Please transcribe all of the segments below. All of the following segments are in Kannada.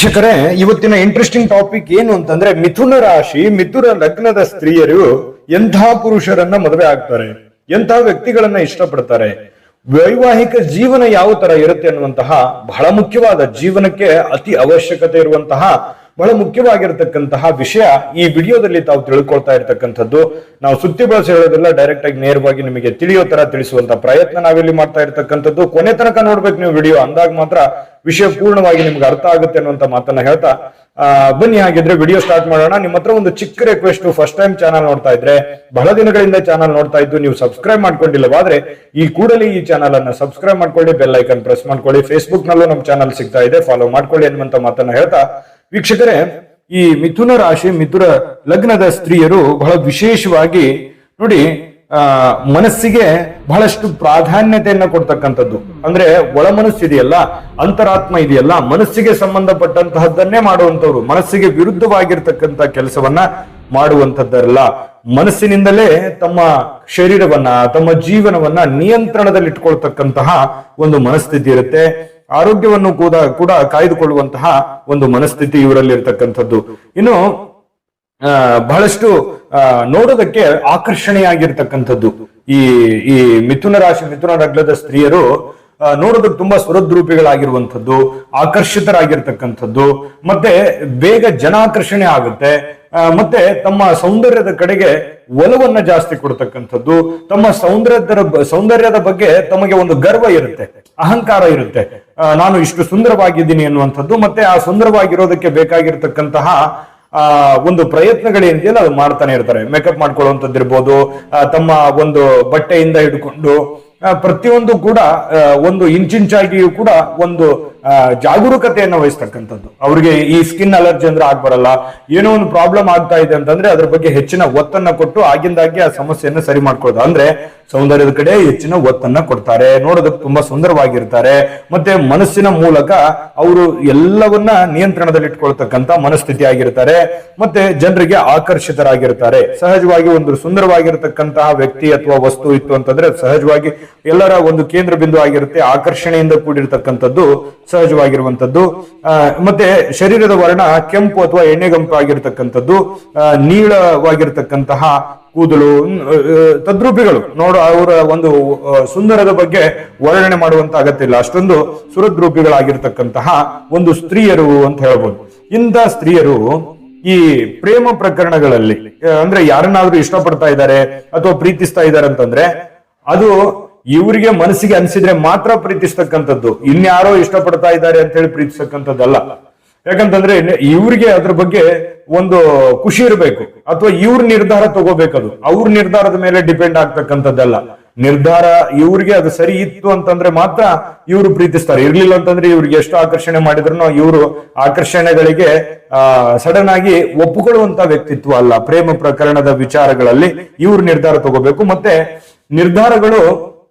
ವೀಕ್ಷಕರೇ, ಇವತ್ತಿನ ಇಂಟ್ರೆಸ್ಟಿಂಗ್ ಟಾಪಿಕ್ ಏನು ಅಂತಂದ್ರೆ ಮಿಥುನ ರಾಶಿ ಮಿಥುನ ಲಗ್ನದ ಸ್ತ್ರೀಯರು ಎಂತಹ ಪುರುಷರನ್ನ ಮದುವೆ ಆಗ್ತಾರೆ, ಎಂತಹ ವ್ಯಕ್ತಿಗಳನ್ನ ಇಷ್ಟಪಡ್ತಾರೆ, ವೈವಾಹಿಕ ಜೀವನ ಯಾವ ತರ ಇರುತ್ತೆ ಅನ್ನುವಂತಹ ಬಹಳ ಮುಖ್ಯವಾದ ಜೀವನಕ್ಕೆ ಅತಿ ಅವಶ್ಯಕತೆ ಇರುವಂತಹ ಬಹಳ ಮುಖ್ಯವಾಗಿರತಕ್ಕಂತಹ ವಿಷಯ ಈ ವಿಡಿಯೋದಲ್ಲಿ ತಾವು ತಿಳ್ಕೊಳ್ತಾ ಇರ್ತಕ್ಕಂಥದ್ದು. ನಾವು ಸುತ್ತಿ ಬಳಸಿ ಹೇಳೋದಿಲ್ಲ, ಡೈರೆಕ್ಟ್ ಆಗಿ ನೇರವಾಗಿ ನಿಮಗೆ ತಿಳಿಯೋ ತರ ತಿಳಿಸುವಂತ ಪ್ರಯತ್ನ ನಾವಿಲ್ಲಿ ಮಾಡ್ತಾ ಇರ್ತಕ್ಕಂಥದ್ದು. ಕೊನೆ ತನಕ ನೋಡ್ಬೇಕು ನೀವು ವಿಡಿಯೋ, ಅಂದಾಗ ಮಾತ್ರ ವಿಷಯ ಪೂರ್ಣವಾಗಿ ನಿಮ್ಗೆ ಅರ್ಥ ಆಗುತ್ತೆ ಅನ್ನುವಂತ ಮಾತನ್ನ ಹೇಳ್ತಾ ಬನ್ನಿ ಹಾಗಿದ್ರೆ ವಿಡಿಯೋ ಸ್ಟಾರ್ಟ್ ಮಾಡೋಣ. ನಿಮ್ಮ ಹತ್ರ ಒಂದು ಚಿಕ್ಕ ರಿಕ್ವೆಸ್ಟ್, ಫಸ್ಟ್ ಟೈಮ್ ಚಾನಲ್ ನೋಡ್ತಾ ಇದ್ರೆ, ಬಹಳ ದಿನಗಳಿಂದ ಚಾನಲ್ ನೋಡ್ತಾ ಇದ್ದು ನೀವು ಸಬ್ಸ್ಕ್ರೈಬ್ ಮಾಡ್ಕೊಂಡಿಲ್ಲವಾದ್ರೆ ಈ ಕೂಡಲೇ ಈ ಚಾನಲ್ ಅನ್ನ ಸಬ್ಸ್ಕ್ರೈಬ್ ಮಾಡ್ಕೊಳ್ಳಿ, ಬೆಲ್ ಐಕನ್ ಪ್ರೆಸ್ ಮಾಡ್ಕೊಳ್ಳಿ. ಫೇಸ್ಬುಕ್ ನಲ್ಲೂ ನಮ್ಮ ಚಾನಲ್ ಸಿಗ್ತಾ ಇದೆ, ಫಾಲೋ ಮಾಡ್ಕೊಳ್ಳಿ ಅನ್ನುವಂತ ಮಾತನ್ನ ಹೇಳ್ತಾ ವೀಕ್ಷಕರೇ, ಈ ಮಿಥುನ ರಾಶಿ ಮಿಥುನ ಲಗ್ನದ ಸ್ತ್ರೀಯರು ಬಹಳ ವಿಶೇಷವಾಗಿ ನೋಡಿ ಮನಸ್ಸಿಗೆ ಬಹಳಷ್ಟು ಪ್ರಾಧಾನ್ಯತೆಯನ್ನ ಕೊಡ್ತಕ್ಕಂಥದ್ದು. ಅಂದ್ರೆ ಒಳ ಮನಸ್ಸಿದೆಯಲ್ಲ, ಅಂತರಾತ್ಮ ಇದೆಯಲ್ಲ, ಮನಸ್ಸಿಗೆ ಸಂಬಂಧಪಟ್ಟಂತಹದ್ದನ್ನೇ ಮಾಡುವಂತವ್ರು, ಮನಸ್ಸಿಗೆ ವಿರುದ್ಧವಾಗಿರ್ತಕ್ಕಂಥ ಕೆಲಸವನ್ನ ಮಾಡುವಂತದ್ದಲ್ಲ. ಮನಸ್ಸಿನಿಂದಲೇ ತಮ್ಮ ಶರೀರವನ್ನ ತಮ್ಮ ಜೀವನವನ್ನ ನಿಯಂತ್ರಣದಲ್ಲಿ ಇಟ್ಕೊಳ್ತಕ್ಕಂತಹ ಒಂದು ಮನಸ್ಥಿತಿ ಇರುತ್ತೆ. ಆರೋಗ್ಯವನ್ನು ಕೂಡ ಕಾಯ್ದುಕೊಳ್ಳುವಂತಹ ಒಂದು ಮನಸ್ಥಿತಿ ಇವರಲ್ಲಿ ಇರತಕ್ಕಂಥದ್ದು. ಇನ್ನು ಬಹಳಷ್ಟು ನೋಡೋದಕ್ಕೆ ಆಕರ್ಷಣೆಯಾಗಿರ್ತಕ್ಕಂಥದ್ದು ಈ ಈ ಮಿಥುನ ರಾಶಿ ಮಿಥುನ ಲಗ್ನದ ಸ್ತ್ರೀಯರು ನೋಡೋದಕ್ಕೆ ತುಂಬಾ ಸುರದ್ರೂಪಿಗಳಾಗಿರುವಂಥದ್ದು, ಆಕರ್ಷಿತರಾಗಿರ್ತಕ್ಕಂಥದ್ದು, ಮತ್ತೆ ಬೇಗ ಜನಾಕರ್ಷಣೆ ಆಗುತ್ತೆ, ಮತ್ತೆ ತಮ್ಮ ಸೌಂದರ್ಯದ ಕಡೆಗೆ ಒಲವನ್ನ ಜಾಸ್ತಿ ಕೊಡ್ತಕ್ಕಂಥದ್ದು, ತಮ್ಮ ಸೌಂದರ್ಯದ ಬಗ್ಗೆ ತಮಗೆ ಒಂದು ಗರ್ವ ಇರುತ್ತೆ, ಅಹಂಕಾರ ಇರುತ್ತೆ, ನಾನು ಇಷ್ಟು ಸುಂದರವಾಗಿದ್ದೀನಿ ಅನ್ನುವಂಥದ್ದು. ಮತ್ತೆ ಆ ಸುಂದರವಾಗಿರೋದಕ್ಕೆ ಬೇಕಾಗಿರ್ತಕ್ಕಂತಹ ಒಂದು ಪ್ರಯತ್ನಗಳೇನಿದೆಯಲ್ಲ ಅದು ಮಾಡ್ತಾನೆ ಇರ್ತಾರೆ. ಮೇಕಪ್ ಮಾಡ್ಕೊಳ್ಳುವಂಥದ್ದು ಇರ್ಬೋದು, ತಮ್ಮ ಒಂದು ಬಟ್ಟೆಯಿಂದ ಹಿಡ್ಕೊಂಡು ಪ್ರತಿಯೊಂದು ಕೂಡ ಒಂದು ಇಂಚಿಂಚಾಗಿಯೂ ಕೂಡ ಒಂದು ಜಾಗರೂಕತೆಯನ್ನು ವಹಿಸ್ತಕ್ಕಂಥದ್ದು. ಅವ್ರಿಗೆ ಈ ಸ್ಕಿನ್ ಅಲರ್ಜಿ ಅಂದ್ರೆ ಆಗ್ಬರಲ್ಲ, ಏನೋ ಒಂದು ಪ್ರಾಬ್ಲಮ್ ಆಗ್ತಾ ಇದೆ ಅಂತಂದ್ರೆ ಅದ್ರ ಬಗ್ಗೆ ಹೆಚ್ಚಿನ ಒತ್ತನ್ನ ಕೊಟ್ಟು ಆಗಿಂದಾಗಿ ಆ ಸಮಸ್ಯೆಯನ್ನು ಸರಿ ಮಾಡ್ಕೊಳ್ಳೋದು. ಅಂದ್ರೆ ಸೌಂದರ್ಯದ ಕಡೆ ಹೆಚ್ಚಿನ ಒತ್ತನ್ನ ಕೊಡ್ತಾರೆ, ನೋಡೋದಕ್ಕೆ ತುಂಬಾ ಸುಂದರವಾಗಿರ್ತಾರೆ, ಮತ್ತೆ ಮನಸ್ಸಿನ ಮೂಲಕ ಅವರು ಎಲ್ಲವನ್ನ ನಿಯಂತ್ರಣದಲ್ಲಿ ಇಟ್ಕೊಳ್ತಕ್ಕಂತ ಮನಸ್ಥಿತಿ ಆಗಿರ್ತಾರೆ, ಮತ್ತೆ ಜನರಿಗೆ ಆಕರ್ಷಿತರಾಗಿರ್ತಾರೆ. ಸಹಜವಾಗಿ ಒಂದು ಸುಂದರವಾಗಿರತಕ್ಕಂತಹ ವ್ಯಕ್ತಿ ಅಥವಾ ವಸ್ತು ಇತ್ತು ಅಂತಂದ್ರೆ ಸಹಜವಾಗಿ ಎಲ್ಲರ ಒಂದು ಕೇಂದ್ರ ಬಿಂದು ಆಗಿರುತ್ತೆ, ಆಕರ್ಷಣೆಯಿಂದ ಕೂಡಿರ್ತಕ್ಕಂಥದ್ದು ಸಹಜವಾಗಿರುವಂತದ್ದು. ಮತ್ತೆ ಶರೀರದ ವರ್ಣ ಕೆಂಪು ಅಥವಾ ಎಣ್ಣೆಗಂಪು ಆಗಿರ್ತಕ್ಕಂಥದ್ದು, ನೀಳವಾಗಿರ್ತಕ್ಕಂತಹ ಕೂದಲು, ತದ್ರೂಪಿಗಳು ಅವರ ಒಂದು ಸುಂದರದ ಬಗ್ಗೆ ವರ್ಣನೆ ಮಾಡುವಂತ ಅಗತ್ಯ ಇಲ್ಲ, ಅಷ್ಟೊಂದು ಸುರದ್ರೂಪಿಗಳಾಗಿರ್ತಕ್ಕಂತಹ ಒಂದು ಸ್ತ್ರೀಯರು ಅಂತ ಹೇಳ್ಬೋದು. ಇಂಥ ಸ್ತ್ರೀಯರು ಈ ಪ್ರೇಮ ಪ್ರಕರಣಗಳಲ್ಲಿ ಅಂದ್ರೆ ಯಾರನ್ನಾದ್ರೂ ಇಷ್ಟಪಡ್ತಾ ಇದ್ದಾರೆ ಅಥವಾ ಪ್ರೀತಿಸ್ತಾ ಇದ್ದಾರೆ ಅಂತಂದ್ರೆ ಅದು ಇವರಿಗೆ ಮನಸ್ಸಿಗೆ ಅನಿಸಿದ್ರೆ ಮಾತ್ರ ಪ್ರೀತಿಸ್ತಕ್ಕಂಥದ್ದು, ಇನ್ಯಾರೋ ಇಷ್ಟಪಡ್ತಾ ಇದ್ದಾರೆ ಅಂತ ಹೇಳಿ ಪ್ರೀತಿಸ್ತಕ್ಕಂಥದ್ದಲ್ಲ. ಯಾಕಂತಂದ್ರೆ ಇವ್ರಿಗೆ ಅದ್ರ ಬಗ್ಗೆ ಒಂದು ಖುಷಿ ಇರಬೇಕು, ಅಥವಾ ಇವ್ರ ನಿರ್ಧಾರ ತಗೋಬೇಕದು, ಅವ್ರ ನಿರ್ಧಾರದ ಮೇಲೆ ಡಿಪೆಂಡ್ ಆಗ್ತಕ್ಕಂಥದ್ದಲ್ಲ. ನಿರ್ಧಾರ ಇವ್ರಿಗೆ ಅದು ಸರಿ ಇತ್ತು ಅಂತಂದ್ರೆ ಮಾತ್ರ ಇವರು ಪ್ರೀತಿಸ್ತಾರೆ, ಇರ್ಲಿಲ್ಲ ಅಂತಂದ್ರೆ ಇವ್ರಿಗೆ ಎಷ್ಟು ಆಕರ್ಷಣೆ ಮಾಡಿದ್ರು ಇವರು ಆಕರ್ಷಣೆಗಳಿಗೆ ಸಡನ್ ಆಗಿ ಒಪ್ಪುಕೊಳ್ಳುವಂತ ವ್ಯಕ್ತಿತ್ವ ಅಲ್ಲ. ಪ್ರೇಮ ಪ್ರಕರಣದ ವಿಚಾರಗಳಲ್ಲಿ ಇವ್ರು ನಿರ್ಧಾರ ತಗೋಬೇಕು, ಮತ್ತೆ ನಿರ್ಧಾರಗಳು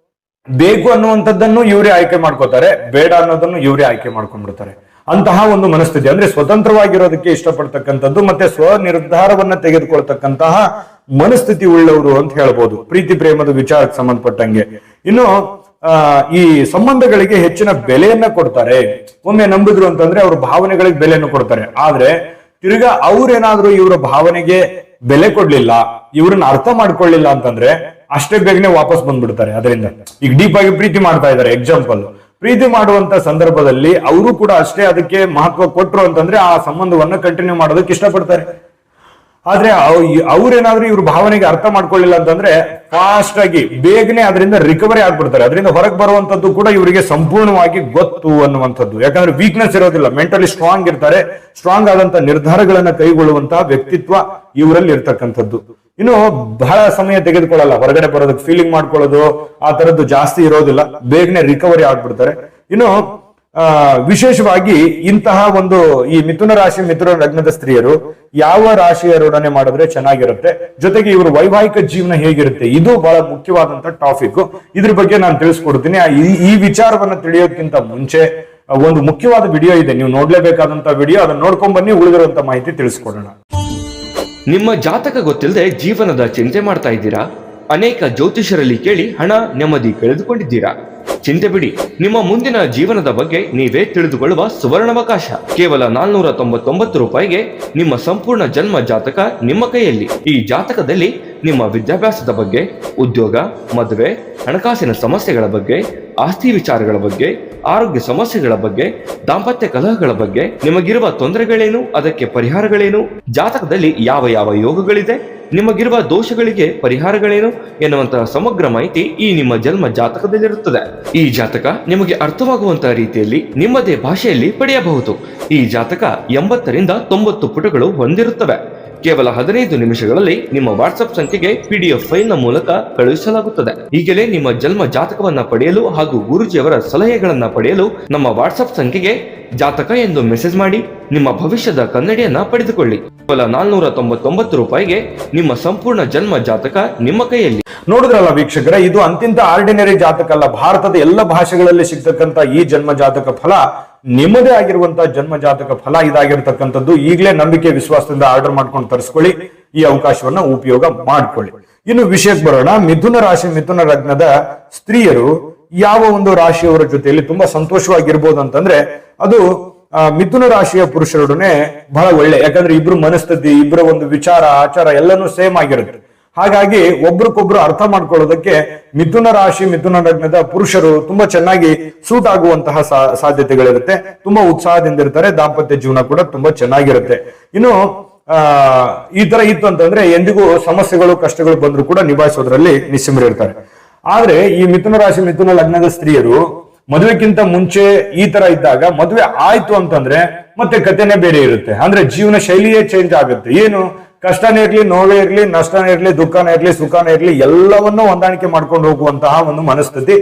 ಬೇಕು ಅನ್ನುವಂಥದ್ದನ್ನು ಇವರೇ ಆಯ್ಕೆ ಮಾಡ್ಕೋತಾರೆ, ಬೇಡ ಅನ್ನೋದನ್ನು ಇವರೇ ಆಯ್ಕೆ ಮಾಡ್ಕೊಂಡ್ಬಿಡ್ತಾರೆ. ಅಂತಹ ಒಂದು ಮನಸ್ಥಿತಿ ಅಂದ್ರೆ ಸ್ವತಂತ್ರವಾಗಿರೋದಕ್ಕೆ ಇಷ್ಟಪಡ್ತಕ್ಕಂಥದ್ದು, ಮತ್ತೆ ಸ್ವ ನಿರ್ಧಾರವನ್ನ ತೆಗೆದುಕೊಳ್ತಕ್ಕಂತಹ ಮನಸ್ಥಿತಿ ಉಳ್ಳವರು ಅಂತ ಹೇಳ್ಬೋದು ಪ್ರೀತಿ ಪ್ರೇಮದ ವಿಚಾರಕ್ಕೆ ಸಂಬಂಧಪಟ್ಟಂಗೆ. ಇನ್ನು ಈ ಸಂಬಂಧಗಳಿಗೆ ಹೆಚ್ಚಿನ ಬೆಲೆಯನ್ನ ಕೊಡ್ತಾರೆ. ಒಮ್ಮೆ ನಂಬಿದ್ರು ಅಂತಂದ್ರೆ ಅವ್ರ ಭಾವನೆಗಳಿಗೆ ಬೆಲೆಯನ್ನು ಕೊಡ್ತಾರೆ, ಆದ್ರೆ ತಿರ್ಗಾ ಅವ್ರೇನಾದ್ರೂ ಇವರ ಭಾವನೆಗೆ ಬೆಲೆ ಕೊಡ್ಲಿಲ್ಲ, ಇವ್ರನ್ನ ಅರ್ಥ ಮಾಡ್ಕೊಳ್ಳಿಲ್ಲ ಅಂತಂದ್ರೆ ಅಷ್ಟೇ ಬೇಗನೆ ವಾಪಸ್ ಬಂದ್ಬಿಡ್ತಾರೆ. ಅದರಿಂದ ಈಗ ಡೀಪ್ ಆಗಿ ಪ್ರೀತಿ ಮಾಡ್ತಾ ಇದ್ದಾರೆ, ಎಕ್ಸಾಂಪಲ್ ಪ್ರೀತಿ ಮಾಡುವಂತ ಸಂದರ್ಭದಲ್ಲಿ ಅವರು ಕೂಡ ಅಷ್ಟೇ ಅದಕ್ಕೆ ಮಹತ್ವ ಕೊಟ್ರು ಅಂತಂದ್ರೆ ಆ ಸಂಬಂಧವನ್ನ ಕಂಟಿನ್ಯೂ ಮಾಡೋದಕ್ಕೆ ಇಷ್ಟಪಡ್ತಾರೆ. ಆದ್ರೆ ಅವ್ರೇನಾದ್ರೂ ಇವ್ರ ಭಾವನೆಗೆ ಅರ್ಥ ಮಾಡ್ಕೊಳ್ಳಿಲ್ಲ ಅಂತಂದ್ರೆ ಫಾಸ್ಟ್ ಆಗಿ ಬೇಗನೆ ಅದರಿಂದ ರಿಕವರಿ ಆಗ್ಬಿಡ್ತಾರೆ, ಅದರಿಂದ ಹೊರಗೆ ಬರುವಂತದ್ದು ಕೂಡ ಇವರಿಗೆ ಸಂಪೂರ್ಣವಾಗಿ ಗೊತ್ತು ಅನ್ನುವಂಥದ್ದು. ಯಾಕಂದ್ರೆ ವೀಕ್ನೆಸ್ ಇರೋದಿಲ್ಲ, ಮೆಂಟಲಿ ಸ್ಟ್ರಾಂಗ್ ಇರ್ತಾರೆ, ಸ್ಟ್ರಾಂಗ್ ಆದಂತ ನಿರ್ಧಾರಗಳನ್ನ ಕೈಗೊಳ್ಳುವಂತಹ ವ್ಯಕ್ತಿತ್ವ ಇವರಲ್ಲಿ ಇರ್ತಕ್ಕಂಥದ್ದು. ಇನ್ನು ಬಹಳ ಸಮಯ ತೆಗೆದುಕೊಳ್ಳಲ್ಲ ಹೊರಗಡೆ ಬರೋದಕ್ಕೆ, ಫೀಲಿಂಗ್ ಮಾಡ್ಕೊಳ್ಳೋದು ಆ ತರದ್ದು ಜಾಸ್ತಿ ಇರೋದಿಲ್ಲ, ಬೇಗನೆ ರಿಕವರಿ ಆಗ್ಬಿಡ್ತಾರೆ. ಇನ್ನು ವಿಶೇಷವಾಗಿ ಇಂತಹ ಒಂದು ಈ ಮಿಥುನ ರಾಶಿ ಮಿಥುನ ಲಗ್ನದ ಸ್ತ್ರೀಯರು ಯಾವ ರಾಶಿಯರೊಡನೆ ಮಾಡಿದ್ರೆ ಚೆನ್ನಾಗಿರುತ್ತೆ, ಜೊತೆಗೆ ಇವರು ವೈವಾಹಿಕ ಜೀವನ ಹೇಗಿರುತ್ತೆ, ಇದು ಬಹಳ ಮುಖ್ಯವಾದಂತ ಟಾಪಿಕ್. ಇದ್ರ ಬಗ್ಗೆ ನಾನು ತಿಳಿಸ್ಕೊಡ್ತೀನಿ. ಈ ವಿಚಾರವನ್ನ ತಿಳಿಯೋದಕ್ಕಿಂತ ಮುಂಚೆ ಒಂದು ಮುಖ್ಯವಾದ ವಿಡಿಯೋ ಇದೆ, ನೀವು ನೋಡ್ಲೇಬೇಕಾದಂತ ವಿಡಿಯೋ, ಅದನ್ನ ನೋಡ್ಕೊಂಡ್ ಬನ್ನಿ, ಉಳಿದಿರುವಂತ ಮಾಹಿತಿ ತಿಳಿಸ್ಕೊಡೋಣ. ನಿಮ್ಮ ಜಾತಕ ಗೊತ್ತಿಲ್ಲದೆ ಜೀವನದ ಚಿಂತೆ ಮಾಡ್ತಾ ಇದ್ದೀರಾ? ಅನೇಕ ಜ್ಯೋತಿಷರಲ್ಲಿ ಕೇಳಿ ಹಣ ನೆಮ್ಮದಿ ಕಳೆದುಕೊಂಡಿದ್ದೀರಾ? ಚಿಂತೆ ಬಿಡಿ, ನಿಮ್ಮ ಮುಂದಿನ ಜೀವನದ ಬಗ್ಗೆ ನೀವೇ ತಿಳಿದುಕೊಳ್ಳುವ ಸುವರ್ಣಾವಕಾಶ. ಕೇವಲ 499 ರೂಪಾಯಿಗೆ ನಿಮ್ಮ ಸಂಪೂರ್ಣ ಜನ್ಮ ಜಾತಕ ನಿಮ್ಮ ಕೈಯಲ್ಲಿ. ಈ ಜಾತಕದಲ್ಲಿ ನಿಮ್ಮ ವಿದ್ಯಾಭ್ಯಾಸದ ಬಗ್ಗೆ, ಉದ್ಯೋಗ, ಮದುವೆ, ಹಣಕಾಸಿನ ಸಮಸ್ಯೆಗಳ ಬಗ್ಗೆ, ಆಸ್ತಿ ವಿಚಾರಗಳ ಬಗ್ಗೆ, ಆರೋಗ್ಯ ಸಮಸ್ಯೆಗಳ ಬಗ್ಗೆ, ದಾಂಪತ್ಯ ಕಲಹಗಳ ಬಗ್ಗೆ, ನಿಮಗಿರುವ ತೊಂದರೆಗಳೇನು, ಅದಕ್ಕೆ ಪರಿಹಾರಗಳೇನು, ಜಾತಕದಲ್ಲಿ ಯಾವ ಯಾವ ಯೋಗಗಳಿದೆ, ನಿಮಗಿರುವ ದೋಷಗಳಿಗೆ ಪರಿಹಾರಗಳೇನು ಎನ್ನುವಂತಹ ಸಮಗ್ರ ಮಾಹಿತಿ ಈ ನಿಮ್ಮ ಜನ್ಮ ಜಾತಕದಲ್ಲಿರುತ್ತದೆ. ಈ ಜಾತಕ ನಿಮಗೆ ಅರ್ಥವಾಗುವಂತಹ ರೀತಿಯಲ್ಲಿ ನಿಮ್ಮದೇ ಭಾಷೆಯಲ್ಲಿ ಪಡೆಯಬಹುದು. ಈ ಜಾತಕ 80ರಿಂದ 90 ಪುಟಗಳು ಹೊಂದಿರುತ್ತವೆ. ಕೇವಲ 15 ನಿಮಿಷಗಳಲ್ಲಿ ನಿಮ್ಮ ವಾಟ್ಸ್ಆಪ್ ಸಂಖ್ಯೆಗೆ PDF ಫೈಲ್ನ ಮೂಲಕ ಕಳುಹಿಸಲಾಗುತ್ತದೆ. ಈಗಲೇ ನಿಮ್ಮ ಜನ್ಮ ಜಾತಕವನ್ನ ಪಡೆಯಲು ಹಾಗೂ ಗುರುಜಿಯವರ ಸಲಹೆಗಳನ್ನ ಪಡೆಯಲು ನಮ್ಮ ವಾಟ್ಸ್ಆಪ್ ಸಂಖ್ಯೆಗೆ ಜಾತಕ ಎಂದು ಮೆಸೇಜ್ ಮಾಡಿ ನಿಮ್ಮ ಭವಿಷ್ಯದ ಕನ್ನಡಿಯನ್ನ ಪಡೆದುಕೊಳ್ಳಿ. ಕೇವಲ 499 ರೂಪಾಯಿಗೆ ನಿಮ್ಮ ಸಂಪೂರ್ಣ ಜನ್ಮ ಜಾತಕ ನಿಮ್ಮ ಕೈಯಲ್ಲಿ. ನೋಡಿದ್ರಲ್ಲ ವೀಕ್ಷಕರೇ, ಇದು ಅಂತಿಂತ ಆರ್ಡಿನರಿ ಜಾತಕ ಅಲ್ಲ. ಭಾರತದ ಎಲ್ಲ ಭಾಷೆಗಳಲ್ಲಿ ಸಿಗ್ತಕ್ಕಂತ ಈ ಜನ್ಮ ಜಾತಕ ಫಲ ನಿಮ್ಮದೇ ಆಗಿರುವಂತಹ ಜನ್ಮ ಜಾತಕ ಫಲ ಇದಾಗಿರ್ತಕ್ಕಂಥದ್ದು. ಈಗಲೇ ನಂಬಿಕೆ ವಿಶ್ವಾಸದಿಂದ ಆರ್ಡರ್ ಮಾಡ್ಕೊಂಡು ತರಿಸ್ಕೊಳ್ಳಿ, ಈ ಅವಕಾಶವನ್ನ ಉಪಯೋಗ ಮಾಡ್ಕೊಳ್ಳಿ. ಇನ್ನು ವಿಷಯಕ್ಕೆ ಬರೋಣ. ಮಿಥುನ ರಾಶಿ ಮಿಥುನ ಲಗ್ನದ ಸ್ತ್ರೀಯರು ಯಾವ ಒಂದು ರಾಶಿಯವರ ಜೊತೆಯಲ್ಲಿ ತುಂಬಾ ಸಂತೋಷವಾಗಿರ್ಬೋದು ಅಂತಂದ್ರೆ ಅದು ಮಿಥುನ ರಾಶಿಯ ಪುರುಷರೊಡನೆ ಬಹಳ ಒಳ್ಳೆ. ಯಾಕಂದ್ರೆ ಇಬ್ರು ಮನಸ್ಥಿತಿ, ಇಬ್ಬರ ಒಂದು ವಿಚಾರ ಆಚಾರ ಎಲ್ಲಾನು ಸೇಮ್ ಆಗಿರುತ್ತೆ. ಹಾಗಾಗಿ ಒಬ್ರಿಗೊಬ್ರು ಅರ್ಥ ಮಾಡ್ಕೊಳ್ಳೋದಕ್ಕೆ ಮಿಥುನ ರಾಶಿ ಮಿಥುನ ಲಗ್ನದ ಪುರುಷರು ತುಂಬಾ ಚೆನ್ನಾಗಿ ಸೂಟ್ ಆಗುವಂತಹ ಸಾಧ್ಯತೆಗಳಿರುತ್ತೆ. ತುಂಬಾ ಉತ್ಸಾಹದಿಂದ ಇರ್ತಾರೆ. ದಾಂಪತ್ಯ ಜೀವನ ಕೂಡ ತುಂಬಾ ಚೆನ್ನಾಗಿರುತ್ತೆ. ಇನ್ನು ಈ ತರ ಇತ್ತು ಅಂತಂದ್ರೆ ಎಂದಿಗೂ ಸಮಸ್ಯೆಗಳು ಕಷ್ಟಗಳು ಬಂದ್ರು ಕೂಡ ನಿಭಾಯಿಸೋದ್ರಲ್ಲಿ ನಿಸ್ಸಿಮರಿರ್ತಾರೆ. ಆದ್ರೆ ಈ ಮಿಥುನ ರಾಶಿ ಮಿಥುನ ಲಗ್ನದ ಸ್ತ್ರೀಯರು ಮದುವೆಕ್ಕಿಂತ ಮುಂಚೆ ಈ ತರ ಇದ್ದಾಗ ಮದುವೆ ಆಯ್ತು ಅಂತಂದ್ರೆ ಮತ್ತೆ ಕಥೆನೇ ಬೇರೆ ಇರುತ್ತೆ. ಅಂದ್ರೆ ಜೀವನ ಶೈಲಿಯೇ ಚೇಂಜ್ ಆಗುತ್ತೆ. ಏನು ಕಷ್ಟನೇ ಇರ್ಲಿ, ನೋವೇ ಇರ್ಲಿ, ನಷ್ಟನೇ ಇರ್ಲಿ, ದುಃಖನೇ ಇರ್ಲಿ, ಸುಖನೇ ಇರ್ಲಿ, ಎಲ್ಲವನ್ನೂ ಹೊಂದಾಣಿಕೆ ಮಾಡ್ಕೊಂಡು ಹೋಗುವಂತಹ ಒಂದು ಮನಸ್ಥಿತಿ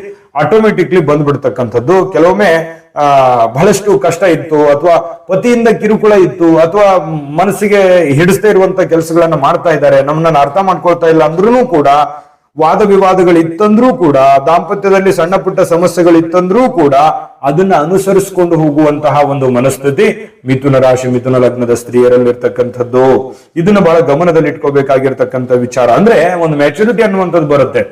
ಆಟೋಮೆಟಿಕ್ಲಿ ಬಂದ್ಬಿಡ್ತಕ್ಕಂಥದ್ದು. ಕೆಲವೊಮ್ಮೆ ಬಹಳಷ್ಟು ಕಷ್ಟ ಇತ್ತು, ಅಥವಾ ಪತಿಯಿಂದ ಕಿರುಕುಳ ಇತ್ತು, ಅಥವಾ ಮನಸ್ಸಿಗೆ ಹಿಡಿಸ್ತಾ ಇರುವಂತ ಕೆಲಸಗಳನ್ನ ಮಾಡ್ತಾ ಇದ್ದಾರೆ, ನಮ್ಮನ್ನ ಅರ್ಥ ಮಾಡ್ಕೊಳ್ತಾ ಇಲ್ಲ ಅಂದ್ರೂ ಕೂಡ, ವಾದ ವಿವಾದಗಳಿತ್ತಂದ್ರೂ ಕೂಡ, ದಾಂಪತ್ಯದಲ್ಲಿ ಸಣ್ಣ ಪುಟ್ಟ ಸಮಸ್ಯೆಗಳಿತ್ತಂದ್ರೂ ಕೂಡ ಅದನ್ನ ಅನುಸರಿಸಿಕೊಂಡು ಹೋಗುವಂತಹ ಒಂದು ಮನಸ್ಥಿತಿ ಮಿಥುನ ರಾಶಿ ಮಿಥುನ ಲಗ್ನದ ಸ್ತ್ರೀಯರಲ್ಲಿರ್ತಕ್ಕಂಥದ್ದು. ಇದನ್ನ ಬಹಳ ಗಮನದಲ್ಲಿ ಇಟ್ಕೋಬೇಕಾಗಿರ್ತಕ್ಕಂಥ ವಿಚಾರ. ಅಂದ್ರೆ ಒಂದು ಮ್ಯಾಚುರಿಟಿ ಅನ್ನುವಂಥದ್ದು ಬರುತ್ತೆ.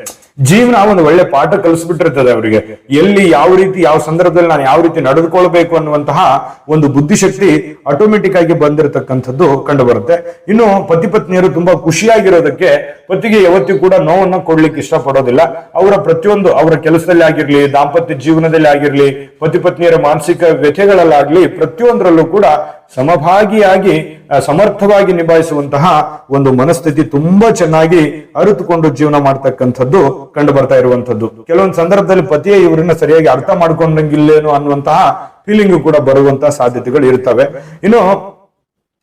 ಜೀವನ ಒಂದು ಒಳ್ಳೆ ಪಾಠ ಕಲಿಸ್ಬಿಟ್ಟಿರ್ತದೆ ಅವರಿಗೆ. ಎಲ್ಲಿ ಯಾವ ರೀತಿ ಯಾವ ಸಂದರ್ಭದಲ್ಲಿ ನಾನು ಯಾವ ರೀತಿ ನಡೆದುಕೊಳ್ಬೇಕು ಅನ್ನುವಂತಹ ಒಂದು ಬುದ್ಧಿಶಕ್ತಿ ಆಟೋಮೆಟಿಕ್ ಆಗಿ ಬಂದಿರತಕ್ಕಂಥದ್ದು ಕಂಡು ಬರುತ್ತೆ. ಇನ್ನು ಪತಿ ಪತ್ನಿಯರು ತುಂಬಾ ಖುಷಿಯಾಗಿರೋದಕ್ಕೆ ಪತಿಗೆ ಯಾವತ್ತೂ ಕೂಡ ನೋವನ್ನ ಕೊಡ್ಲಿಕ್ಕೆ ಇಷ್ಟಪಡೋದಿಲ್ಲ. ಅವರ ಪ್ರತಿಯೊಂದು ಅವರ ಕೆಲಸದಲ್ಲಿ ಆಗಿರ್ಲಿ, ದಾಂಪತ್ಯ ಜೀವನದಲ್ಲಿ ಆಗಿರ್ಲಿ, ಪತಿ ಪತ್ನಿಯರ ಮಾನಸಿಕ ವ್ಯಥೆಗಳಲ್ಲಾಗ್ಲಿ, ಪ್ರತಿಯೊಂದರಲ್ಲೂ ಕೂಡ ಸಮಭಾಗಿಯಾಗಿ ಸಮರ್ಥವಾಗಿ ನಿಭಾಯಿಸುವಂತಹ ಒಂದು ಮನಸ್ಥಿತಿ ತುಂಬಾ ಚೆನ್ನಾಗಿ ಅರಿತುಕೊಂಡು ಜೀವನ ಮಾಡ್ತಕ್ಕಂಥದ್ದು ಕಂಡು ಬರ್ತಾ ಇರುವಂತದ್ದು. ಕೆಲವೊಂದು ಸಂದರ್ಭದಲ್ಲಿ ಪತಿಯೇ ಇವರನ್ನ ಸರಿಯಾಗಿ ಅರ್ಥ ಮಾಡ್ಕೊಂಡಂಗಿಲ್ಲೇನೋ ಅನ್ನುವಂತಹ ಫೀಲಿಂಗ್ ಕೂಡ ಬರುವಂತಹ ಸಾಧ್ಯತೆಗಳು ಇರ್ತವೆ. ಇನ್ನು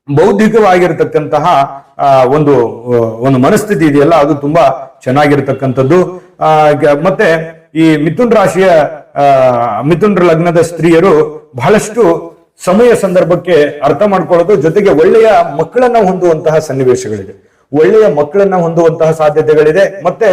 ಬೌದ್ಧಿಕವಾಗಿರ್ತಕ್ಕಂತಹ ಒಂದು ಮನಸ್ಥಿತಿ ಇದೆಯಲ್ಲ, ಅದು ತುಂಬಾ ಚೆನ್ನಾಗಿರ್ತಕ್ಕಂಥದ್ದು. ಮತ್ತೆ ಈ ಮಿಥುನ್ ರಾಶಿಯ ಮಿಥುನ್ ಲಗ್ನದ ಸ್ತ್ರೀಯರು ಬಹಳಷ್ಟು ಸಮಯ ಸಂದರ್ಭಕ್ಕೆ ಅರ್ಥ ಮಾಡ್ಕೊಳ್ಳೋದು, ಜೊತೆಗೆ ಒಳ್ಳೆಯ ಮಕ್ಕಳನ್ನ ಹೊಂದುವಂತಹ ಸನ್ನಿವೇಶಗಳಿದೆ, ಒಳ್ಳೆಯ ಮಕ್ಕಳನ್ನ ಹೊಂದುವಂತಹ ಸಾಧ್ಯತೆಗಳಿದೆ. ಮತ್ತೆ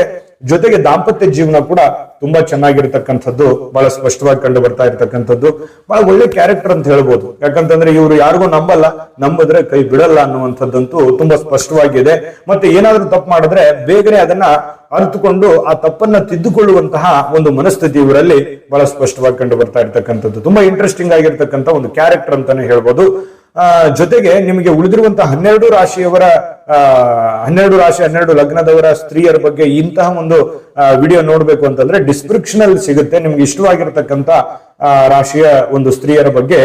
ಜೊತೆಗೆ ದಾಂಪತ್ಯ ಜೀವನ ಕೂಡ ತುಂಬಾ ಚೆನ್ನಾಗಿರ್ತಕ್ಕಂಥದ್ದು ಬಹಳ ಸ್ಪಷ್ಟವಾಗಿ ಕಂಡು ಬರ್ತಾ ಇರ್ತಕ್ಕಂಥದ್ದು. ಬಹಳ ಒಳ್ಳೆ ಕ್ಯಾರೆಕ್ಟರ್ ಅಂತ ಹೇಳ್ಬೋದು. ಯಾಕಂತಂದ್ರೆ ಇವರು ಯಾರಿಗೂ ನಂಬಲ್ಲ, ನಂಬಿದ್ರೆ ಕೈ ಬಿಡಲ್ಲ ಅನ್ನುವಂಥದ್ದಂತೂ ತುಂಬಾ ಸ್ಪಷ್ಟವಾಗಿದೆ. ಮತ್ತೆ ಏನಾದ್ರೂ ತಪ್ಪು ಮಾಡಿದ್ರೆ ಬೇಗನೆ ಅದನ್ನ ಅರ್ಥಕೊಂಡು ಆ ತಪ್ಪನ್ನ ತಿದ್ದುಕೊಳ್ಳುವಂತಹ ಒಂದು ಮನಸ್ಥಿತಿ ಇವರಲ್ಲಿ ಬಹಳ ಸ್ಪಷ್ಟವಾಗಿ ಕಂಡು ಬರ್ತಾ ಇರ್ತಕ್ಕಂಥದ್ದು. ತುಂಬಾ ಇಂಟ್ರೆಸ್ಟಿಂಗ್ ಆಗಿರ್ತಕ್ಕಂಥ ಒಂದು ಕ್ಯಾರೆಕ್ಟರ್ ಅಂತಾನೆ ಹೇಳ್ಬೋದು. ಜೊತೆಗೆ ನಿಮಗೆ ಉಳಿದಿರುವಂತಹ 12 ರಾಶಿಯವರ 12 ರಾಶಿ 12 ಲಗ್ನದವರ ಸ್ತ್ರೀಯರ ಬಗ್ಗೆ ಇಂತಹ ಒಂದು ವಿಡಿಯೋ ನೋಡ್ಬೇಕು ಅಂತಂದ್ರೆ ಡಿಸ್ಕ್ರಿಪ್ಷನ್ ಅಲ್ಲಿ ಸಿಗುತ್ತೆ. ನಿಮ್ಗೆ ಇಷ್ಟವಾಗಿರ್ತಕ್ಕಂಥ ರಾಶಿಯ ಒಂದು ಸ್ತ್ರೀಯರ ಬಗ್ಗೆ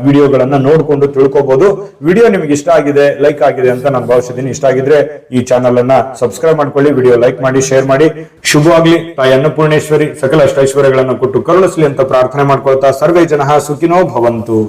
ವಿಡಿಯೋಗಳನ್ನ ನೋಡ್ಕೊಂಡು ತಿಳ್ಕೊಬಹುದು. ವಿಡಿಯೋ ನಿಮ್ಗೆ ಇಷ್ಟ ಆಗಿದೆ, ಲೈಕ್ ಆಗಿದೆ ಅಂತ ನಾನು ಭಾವಿಸಿದ್ದೀನಿ. ಇಷ್ಟ ಆಗಿದ್ರೆ ಈ ಚಾನಲ್ ಅನ್ನ ಸಬ್ಸ್ಕ್ರೈಬ್ ಮಾಡ್ಕೊಳ್ಳಿ, ವಿಡಿಯೋ ಲೈಕ್ ಮಾಡಿ, ಶೇರ್ ಮಾಡಿ. ಶುಭವಾಗ್ಲಿ. ತಾಯಿ ಅನ್ನಪೂರ್ಣೇಶ್ವರಿ ಸಕಲ ಅಷ್ಟೈಶ್ವರ್ಯಗಳನ್ನು ಕೊಟ್ಟು ಕರುಣಿಸ್ಲಿ ಅಂತ ಪ್ರಾರ್ಥನೆ ಮಾಡ್ಕೊಳ್ತಾ ಸರ್ವೇ ಜನಃ ಸುಖಿನೋ ಭವಂತು.